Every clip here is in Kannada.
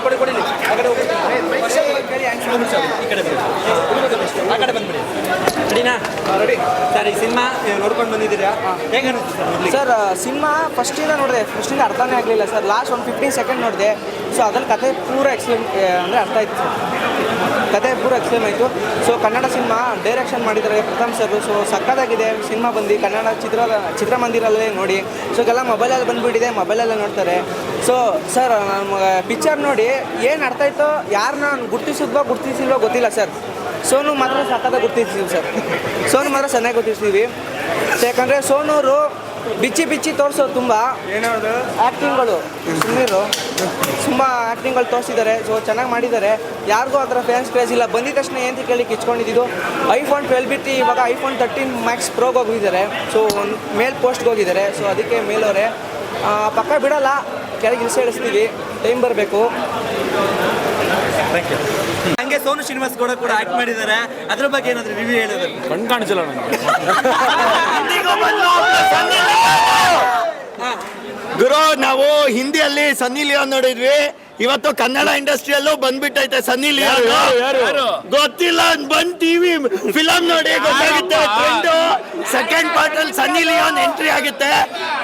ಕೊಡಿ ಆ ಕಡೆ ಹೋಗಿ ಈ ಕಡೆ ಆ ಕಡೆ ಬಂದ್ಬಿಡಿ ರೆಡಿನಾ ರೆಡಿ ಸರ್ ಈ ಸಿನಿಮಾ ನೋಡ್ಕೊಂಡು ಬಂದಿದ್ದೀರಾ ಹೇಗೆ ಅನಿಸ್ತು ಸರ್ ಸಿನಿಮಾ ಫಸ್ಟಿಂದ ನೋಡಿದೆ ಫಸ್ಟಿಂದ ಅರ್ಥನೇ ಆಗಲಿಲ್ಲ ಸರ್ ಲಾಸ್ಟ್ ಒಂದು 15 ಸೆಕೆಂಡ್ ನೋಡಿದೆ ಸೊ ಅದ್ರಲ್ಲಿ ಕತೆ ಪೂರ ಎಕ್ಸ್ಪ್ಲೇನ್ ಅಂದರೆ ಅರ್ಥ ಆಯಿತು ಸರ್ ಕತೆ ಪೂರ ಎಕ್ಸ್ಪ್ಲೇನ್ ಆಯಿತು ಸೊ ಕನ್ನಡ ಸಿನಿಮಾ ಡೈರೆಕ್ಷನ್ ಮಾಡಿದ್ದಾರೆ ಪ್ರಥಮ್ ಸರ್ ಸೊ ಸಕ್ಕತ್ತಾಗಿದೆ ಸಿನಿಮಾ ಬಂದು ಕನ್ನಡ ಚಿತ್ರಮಂದಿರಲ್ಲೇ ನೋಡಿ ಸೊ ಎಲ್ಲ ಮೊಬೈಲಲ್ಲಿ ಬಂದುಬಿಟ್ಟಿದೆ ಮೊಬೈಲಲ್ಲೇ ನೋಡ್ತಾರೆ ಸೊ ಸರ್ ನಮ್ಗೆ ಪಿಕ್ಚರ್ ನೋಡಿ ಏನು ಅರ್ಥ ಆಯಿತು ಯಾರನ್ನ ಗುರ್ತಿಸಿಲ್ವೋ ಗೊತ್ತಿಲ್ಲ ಸರ್ ಸೋನು ಮಾತ್ರ ಸಕ್ಕತ್ತಾಗಿ ಗುರ್ತಿಸ್ತೀವಿ ಸರ್ ಸೋನು ಮಾತ್ರ ಚೆನ್ನಾಗಿ ಗುರ್ತಿಸ್ತೀವಿ ಯಾಕಂದರೆ ಸೋನೂರು ಬಿಚ್ಚಿ ತೋರಿಸೋದು ತುಂಬ ಆ್ಯಕ್ಟಿಂಗ್ಗಳು ಸುಮ್ಮೀರು ತುಂಬ ಆ್ಯಕ್ಟಿಂಗ್ಗಳು ತೋರಿಸಿದ್ದಾರೆ ಸೊ ಚೆನ್ನಾಗಿ ಮಾಡಿದ್ದಾರೆ ಯಾರಿಗೂ ಆ ಥರ ಫ್ಯಾನ್ಸ್ ಕ್ರೇಜ್ ಇಲ್ಲ ಬಂದಿದ ತಕ್ಷಣ ಏನು ಕೇಳಿ ಕಿಚ್ಕೊಂಡಿದ್ದು ಐಫೋನ್ 12 ಬಿಟ್ಟು ಇವಾಗ ಐಫೋನ್ 13 ಮ್ಯಾಕ್ಸ್ ಪ್ರೋಗೆ ಹೋಗಿದ್ದಾರೆ ಸೊ ಒಂದು ಮೇಲ್ ಪೋಸ್ಟ್ಗೆ ಹೋಗಿದ್ದಾರೆ ಸೊ ಅದಕ್ಕೆ ಮೇಲವರೆ ಪಕ್ಕ ಬಿಡಲ್ಲ ಕೆಳಗೆ ಇಳಿಸ್ತೀವಿ ಟೈಮ್ ಬರಬೇಕು ಥ್ಯಾಂಕ್ ಯು ಹಂಗೆ ಸೋನು ಶ್ರೀನಿವಾಸ್ ಗೌಡ ಕೂಡ ಆಕ್ಟ್ ಮಾಡಿದ್ದಾರೆ ಅದ್ರ ಬಗ್ಗೆ ಏನಾದರೂ ರಿವ್ಯೂ ಹೇಳೋದು ಕಣ್ ಕಾಣಿಸಲ್ಲ ನನಗೆ ಗುರು ನಾವು ಹಿಂದಿಯಲ್ಲಿ ಸನ್ನಿ ಲಿಯೋನ್ ನೋಡಿದ್ವಿ ಇವತ್ತು ಕನ್ನಡ ಇಂಡಸ್ಟ್ರಿಯಲ್ಲೂ ಬಂದ್ಬಿಟ್ಟೈತೆ ಸನ್ನಿ ಲಿಯೋನ್ ಗೊತ್ತಿಲ್ಲ ಬಂದ್ ಟಿವಿ ಫಿಲಂ ನೋಡಿ ಗೊತ್ತಾಗುತ್ತೆ ಟ್ರೆಂಡು ಸೆಕೆಂಡ್ ಪಾರ್ಟ್ ಅಲ್ಲಿ ಸನ್ನಿ ಲಿಯೋನ್ ಎಂಟ್ರಿ ಆಗುತ್ತೆ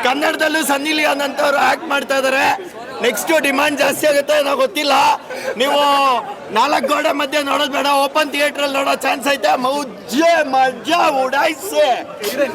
ಕನ್ನಡದಲ್ಲೂ ಸನ್ನಿ ಲಿಯೋನ್ ಅಂತವ್ರು ಆಕ್ಟ್ ಮಾಡ್ತಾ ಇದಾರೆ ನೆಕ್ಸ್ಟ್ ಡಿಮಾಂಡ್ ಜಾಸ್ತಿ ಆಗುತ್ತೆ ನಾವು ಗೊತ್ತಿಲ್ಲ ನೀವು 4 ಗೋಡೆ ಮಧ್ಯೆ ನೋಡೋದು ಬೇಡ ಓಪನ್ ಥಿಯೇಟರ್ ಅಲ್ಲಿ ನೋಡೋ ಚಾನ್ಸ್ ಐತೆ ಮಜಾ ಉಡಾಯಿಸಿ